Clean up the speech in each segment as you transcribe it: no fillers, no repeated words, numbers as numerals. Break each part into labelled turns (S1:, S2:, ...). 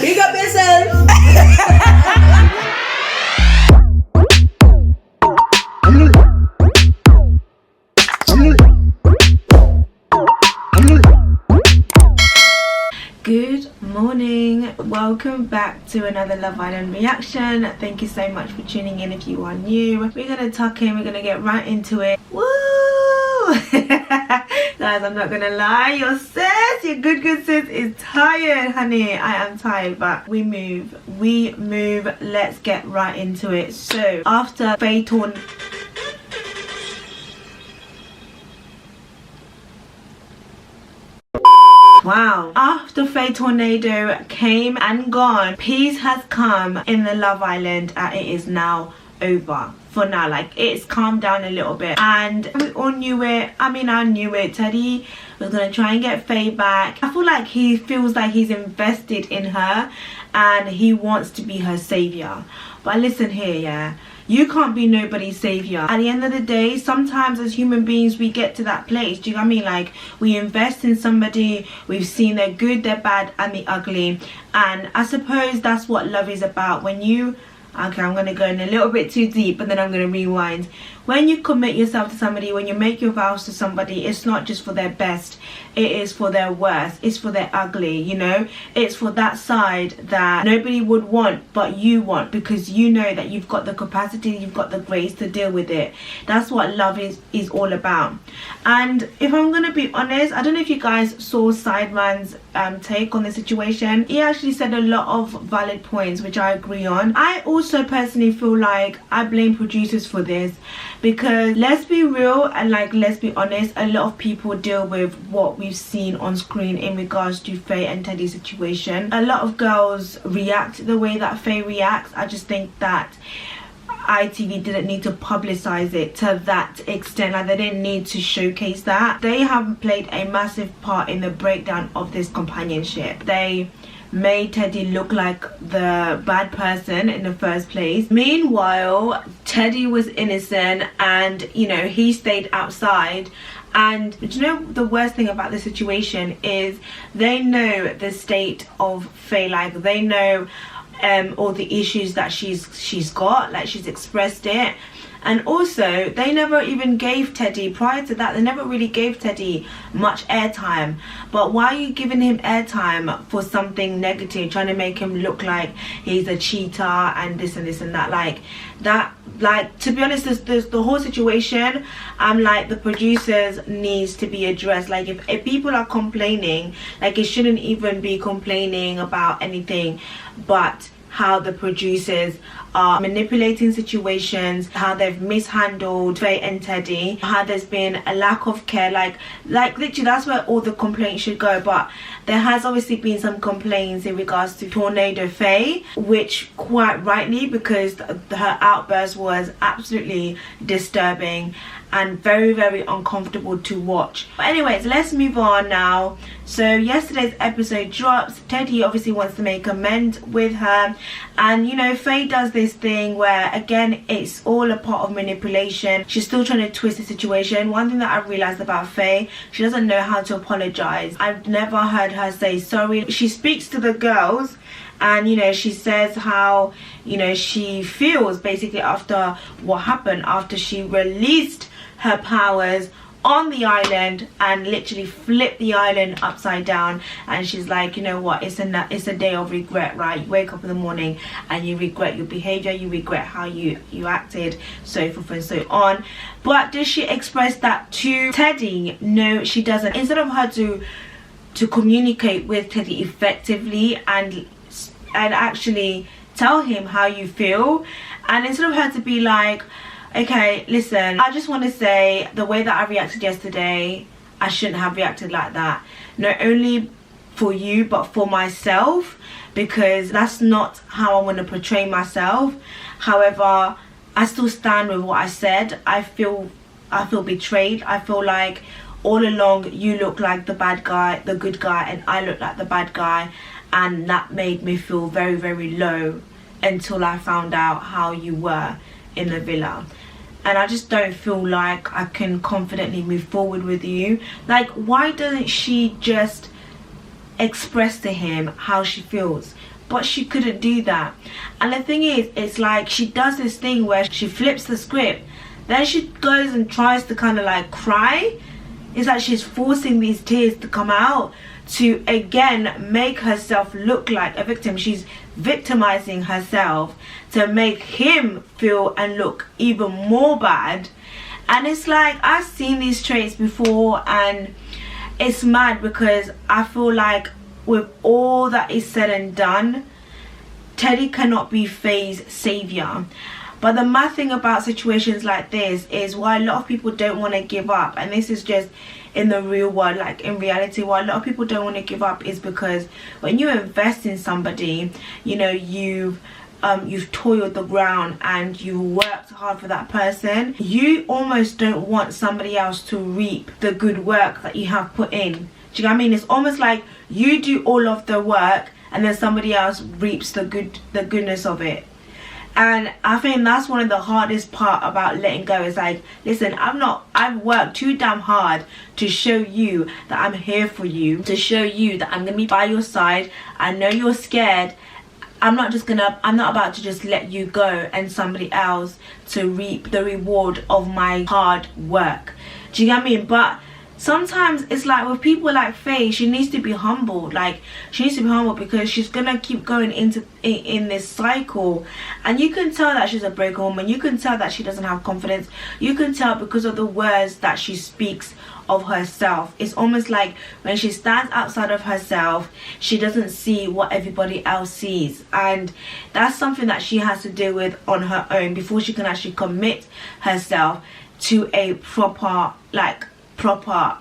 S1: Big up yourself.
S2: Good morning, welcome back to another Love Island reaction. Thank you so much for tuning in. If you are new, we're gonna tuck in, we're gonna get right into it. Woo! Guys, I'm not gonna lie, your good sis is tired, honey. I am tired, but we move, let's get right into it. So after Faye Wow. After Faye Tornado came and gone, peace has come in the Love Island, and it is now over for now. Like, it's calmed down a little bit, and we all knew it. I knew it. Teddy was gonna try and get Faye back. I feel like he feels like he's invested in her and he wants to be her savior. But listen here, yeah, you can't be nobody's savior. At the end of the day, sometimes as human beings we get to that place, do you know what I mean? Like, we invest in somebody, we've seen their good, their bad and the ugly, and I suppose that's what love is about. When you, okay, I'm gonna go in a little bit too deep and then I'm gonna rewind. When you commit yourself to somebody, when you make your vows to somebody, it's not just for their best, it is for their worst, it's for their ugly, you know? It's for that side that nobody would want but you want, because you know that you've got the capacity, you've got the grace to deal with it. That's what love is all about. And if I'm gonna be honest, I don't know if you guys saw Sideman's take on the situation. He actually said a lot of valid points which I agree on. I also personally feel like I blame producers for this, because let's be real and let's be honest, a lot of people deal with what we've seen on screen in regards to Faye and Teddy's situation. A lot of girls react the way that Faye reacts. I just think that ITV didn't need to publicize it to that extent. Like, they didn't need to showcase that. They have played a massive part in the breakdown of this companionship. They made Teddy look like the bad person in the first place. Meanwhile, Teddy was innocent and, you know, he stayed outside. And do you know the worst thing about the situation is they know the state of Faye. Like, they know all the issues that she's got, like she's expressed it. And also, they never even gave Teddy, prior to that, they never really gave Teddy much airtime. But why are you giving him airtime for something negative, trying to make him look like he's a cheater and this and this and that? Like, to be honest, the whole situation, I'm like, the producers needs to be addressed. Like, if people are complaining, like, it shouldn't even be complaining about anything but how the producers are manipulating situations, how they've mishandled Faye and Teddy, how there's been a lack of care. Like literally, that's where all the complaints should go. But there has obviously been some complaints in regards to Tornado Faye, which quite rightly, because her outburst was absolutely disturbing and very, very uncomfortable to watch. But anyways, let's move on now. So yesterday's episode drops. Teddy obviously wants to make amends with her, and you know, Faye does this thing where, again, it's all a part of manipulation. She's still trying to twist the situation. One thing that I realized about Faye, she doesn't know how to apologize. I've never heard her say sorry. She speaks to the girls and, you know, she says how, you know, she feels basically after what happened, after she released her powers on the island and literally flipped the island upside down. And she's like, you know what, it's a day of regret, right? You wake up in the morning and you regret your behavior, you regret how you acted, so forth and so on. But does she express that to Teddy? No, she doesn't. Instead of her to communicate with Teddy effectively and actually tell him how you feel, and instead of her to be like, okay, listen, I just want to say the way that I reacted yesterday, I shouldn't have reacted like that. Not only for you, but for myself, because that's not how I want to portray myself. However, I still stand with what I said. I feel betrayed. I feel like all along you look like the bad guy, the good guy, and I look like the bad guy, and that made me feel very, very low until I found out how you were in the villa. And I just don't feel like I can confidently move forward with you. Like, why doesn't she just express to him how she feels? but she couldn't do that. And the thing is, it's like she does this thing where she flips the script, then she goes and tries to kind of like cry. It's like she's forcing these tears to come out to again make herself look like a victim. She's victimizing herself to make him feel and look even more bad. And it's like, I've seen these traits before, and it's mad because I feel like with all that is said and done, Teddy cannot be Faye's savior. But the mad thing about situations like this is why a lot of people don't want to give up, and this is just in the real world, like in reality, why a lot of people don't want to give up is because when you invest in somebody, you know, you've toiled the ground and you worked hard for that person, you almost don't want somebody else to reap the good work that you have put in. Do you know what I mean? It's almost like you do all of the work and then somebody else reaps the goodness of it. And I think that's one of the hardest part about letting go. Is like, listen, I've worked too damn hard to show you that I'm here for you, to show you that I'm gonna be by your side. I know you're scared. I'm not about to just let you go and somebody else to reap the reward of my hard work. Do you get me? But sometimes it's like with people like Faye, she needs to be humbled. Like, she needs to be humbled because she's gonna keep going in this cycle. And you can tell that she's a broken woman. You can tell that she doesn't have confidence. You can tell because of the words that she speaks of herself. It's almost like when she stands outside of herself, she doesn't see what everybody else sees. And that's something that she has to deal with on her own before she can actually commit herself to a proper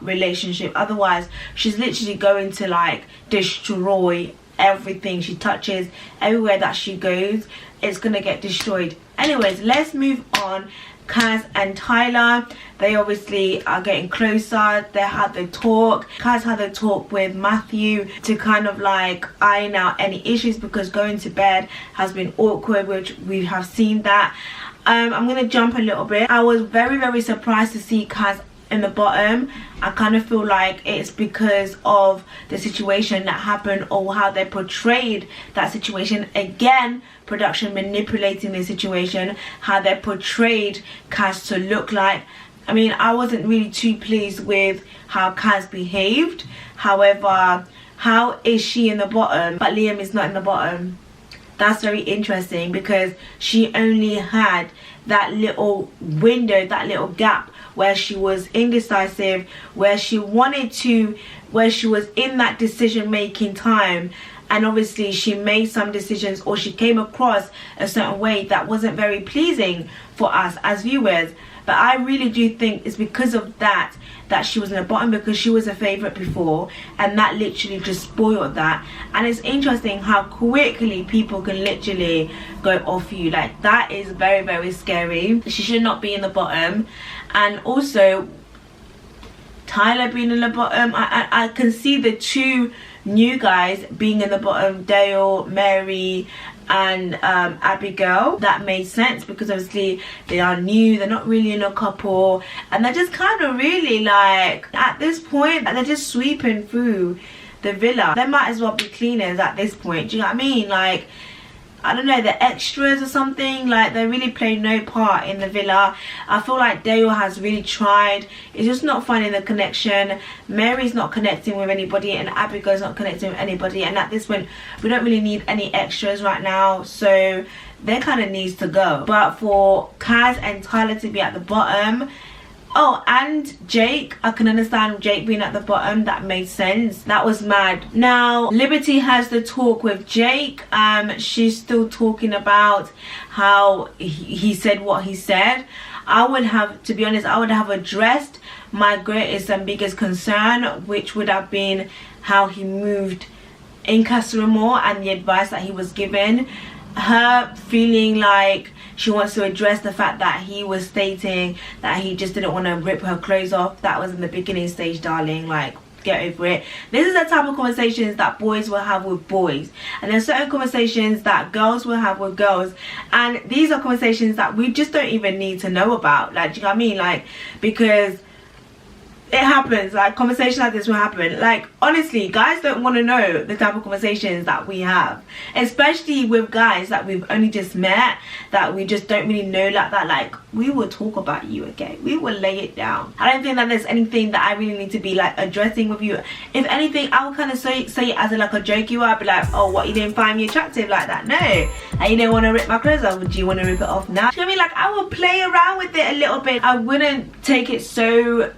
S2: relationship. Otherwise, she's literally going to like destroy everything she touches. Everywhere that she goes, it's gonna get destroyed. Anyways, let's move on. Kaz and Tyler, they obviously are getting closer. They had the talk. Kaz had the talk with Matthew to kind of like iron out any issues because going to bed has been awkward, which we have seen that. I'm gonna jump a little bit. I was very surprised to see Kaz in the bottom. I kind of feel like it's because of the situation that happened or how they portrayed that situation. Again, production manipulating the situation, how they portrayed Kaz to look like. I mean, I wasn't really too pleased with how Kaz behaved. However, how is she in the bottom but Liam is not in the bottom? That's very interesting because she only had that little window, that little gap where she was indecisive, where she was in that decision making time, and obviously she made some decisions or she came across a certain way that wasn't very pleasing for us as viewers. But I really do think it's because of that she was in the bottom, because she was a favorite before, and that literally just spoiled that. And it's interesting how quickly people can literally go off you. Like, that is very scary. She should not be in the bottom. And also Tyler being in the bottom, I can see the two new guys being in the bottom, Dale, Mary and Abigail. That made sense because obviously they are new, they're not really in a couple, and they're just kind of really like, at this point, they're just sweeping through the villa. They might as well be cleaners at this point. Do you know what I mean? Like, I don't know, the extras or something. Like, they really play no part in the villa. I feel like Dale has really tried. It's just not finding the connection. Mary's not connecting with anybody, and Abigail's not connecting with anybody. And at this point, we don't really need any extras right now, so they kind of needs to go. But for Kaz and Tyler to be at the bottom, oh, and Jake, I can understand Jake being at the bottom. That made sense. That was mad. Now Liberty has the talk with Jake. She's still talking about how he said what he said. I would have, to be honest, I would have addressed my greatest and biggest concern, which would have been how he moved in Casa Amor and the advice that he was given. Her feeling like she wants to address the fact that he was stating that he just didn't want to rip her clothes off. That was in the beginning stage, darling. Like, get over it. This is the type of conversations that boys will have with boys, and there's certain conversations that girls will have with girls, and these are conversations that we just don't even need to know about. Like, do you know what I mean? Like, because it happens. Like, conversations like this will happen. Like, honestly, guys don't want to know the type of conversations that we have, especially with guys that we've only just met, that we just don't really know like that. Like, we will talk about you, okay? We will lay it down. I don't think that there's anything that I really need to be like addressing with you. If anything, I will kind of say it as a, like a joke. You I'd be like, oh, what, you didn't find me attractive like that? No. And you didn't want to rip my clothes off. Would you want to rip it off now? You know what I mean? Like, I will play around with it a little bit. I wouldn't take it so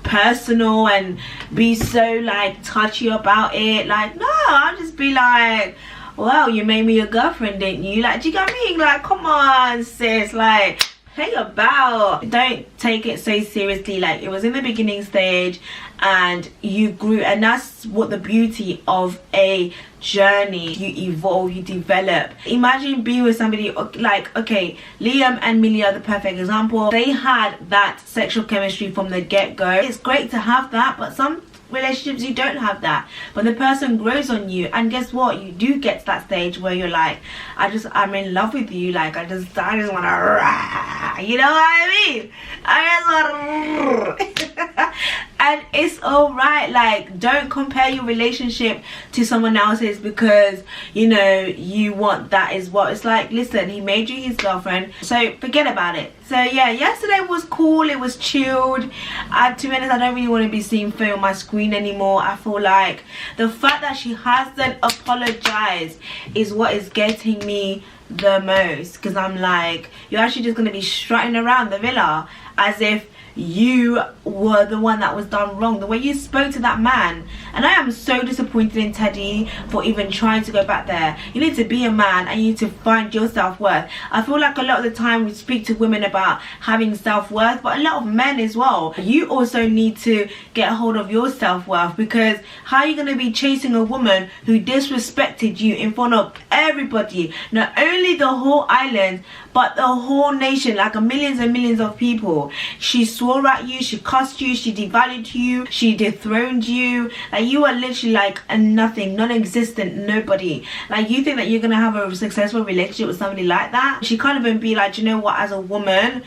S2: personal and be so like touchy about it. Like, no, I'll just be like, well, you made me your girlfriend, didn't you? Like, do you get me? Like, come on, sis, like, play about. Don't take it so seriously. Like, it was in the beginning stage and you grew, and that's what the beauty of a journey. You evolve, you develop. Imagine being with somebody like, okay, Liam and Millie are the perfect example. They had that sexual chemistry from the get-go. It's great to have that, but some relationships you don't have that. When the person grows on you, and guess what, you do get to that stage where you're like, I'm in love with you. Like, I just want to, you know what I mean? I just want to and it's all right. Like, don't compare your relationship to someone else's because, you know, you want that as well. It's like, listen, he made you his girlfriend, so forget about it. So yeah, yesterday was cool. It was chilled. To be honest, I don't really want to be seeing Faye on my screen anymore. I feel like the fact that she hasn't apologized is what is getting me the most, because I'm like, you're actually just going to be strutting around the villa as if you were the one that was done wrong. The way you spoke to that man, and I am so disappointed in Teddy for even trying to go back there. You need to be a man and you need to find your self-worth. I feel like a lot of the time we speak to women about having self-worth, but a lot of men as well. You also need to get a hold of your self-worth, because how are you going to be chasing a woman who disrespected you in front of everybody, not only the whole island but the whole nation, like millions and millions of people? She swore at you, she cussed you, she devalued you, she dethroned you. Like, you are literally like a nothing, non-existent nobody. Like, you think that you're gonna have a successful relationship with somebody like that? She can't even be like, you know what, as a woman,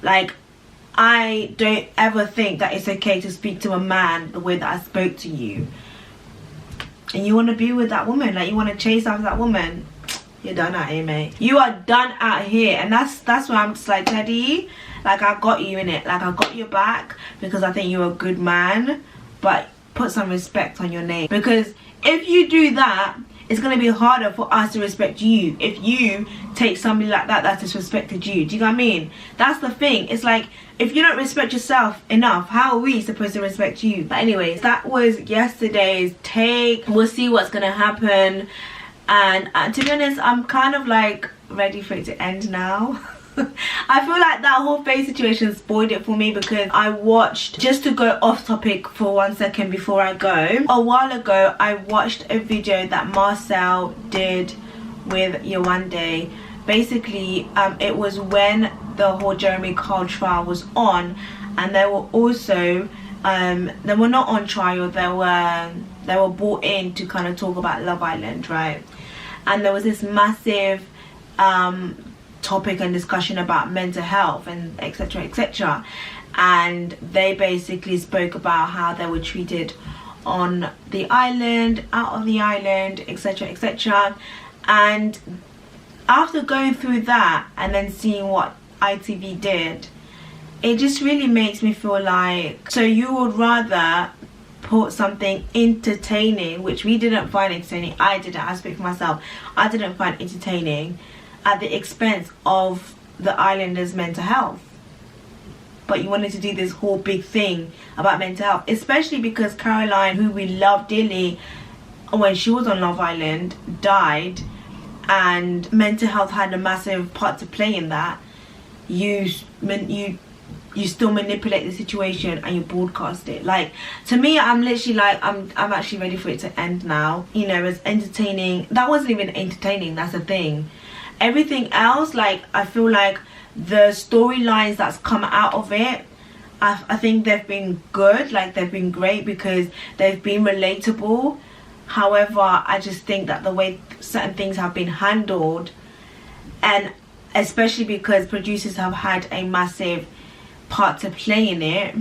S2: like, I don't ever think that it's okay to speak to a man the way that I spoke to you. And you want to be with that woman, like, you want to chase after that woman. You're done out here, mate. You are done out here. And that's why I'm just like, Teddy, like, I got you in it. Like, I got your back because I think you're a good man, but put some respect on your name. Because if you do that, it's going to be harder for us to respect you if you take somebody like that that's disrespected you. Do you know what I mean? That's the thing. It's like, if you don't respect yourself enough, how are we supposed to respect you? But anyways, that was yesterday's take. We'll see what's going to happen. And to be honest, I'm kind of like ready for it to end now. I feel like that whole Faye situation spoiled it for me, because I watched, just to go off topic for 1 second before I go, a while ago I watched a video that Marcel did with Yewande. Basically, it was when the whole Jeremy Kyle trial was on, and they were also they were not on trial, they were brought in to kind of talk about Love Island, right? And there was this massive topic and discussion about mental health and etc, etc, and they basically spoke about how they were treated on the island, out of the island, etc, etc. And after going through that and then seeing what ITV did, it just really makes me feel like, so you would rather put something entertaining, which we didn't find entertaining, I didn't, I speak for myself, I didn't find entertaining, at the expense of the islanders' mental health. But you wanted to do this whole big thing about mental health, especially because Caroline, who we love dearly, when she was on Love Island, died, and mental health had a massive part to play in that. You still manipulate the situation and you broadcast it. Like, to me, I'm literally like, I'm actually ready for it to end now. You know, it's entertaining. That wasn't even entertaining, that's the thing. Everything else, like, I feel like the storylines that's come out of it, I think they've been good, like, they've been great because they've been relatable. However, I just think that the way certain things have been handled, and especially because producers have had a massive part to play in it,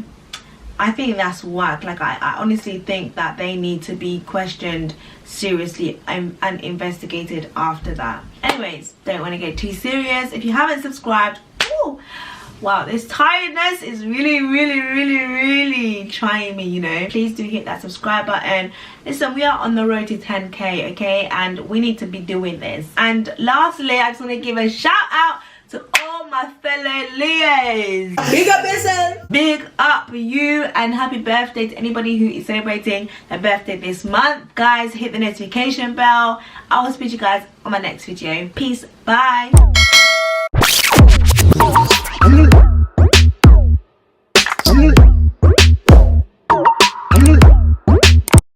S2: I think that's whack. Like I honestly think that they need to be questioned seriously and investigated after that. Anyways, don't want to get too serious. If you haven't subscribed, ooh, wow, this tiredness is really trying me, you know. Please do hit that subscribe button. Listen, we are on the road to 10k, okay, and we need to be doing this. And lastly, I just want to give a shout out to all my fellow Leos.
S1: Big up yourself.
S2: Big up you, and happy birthday to anybody who is celebrating their birthday this month. Guys, hit the notification bell. I will speak to you guys on my next video. Peace, bye.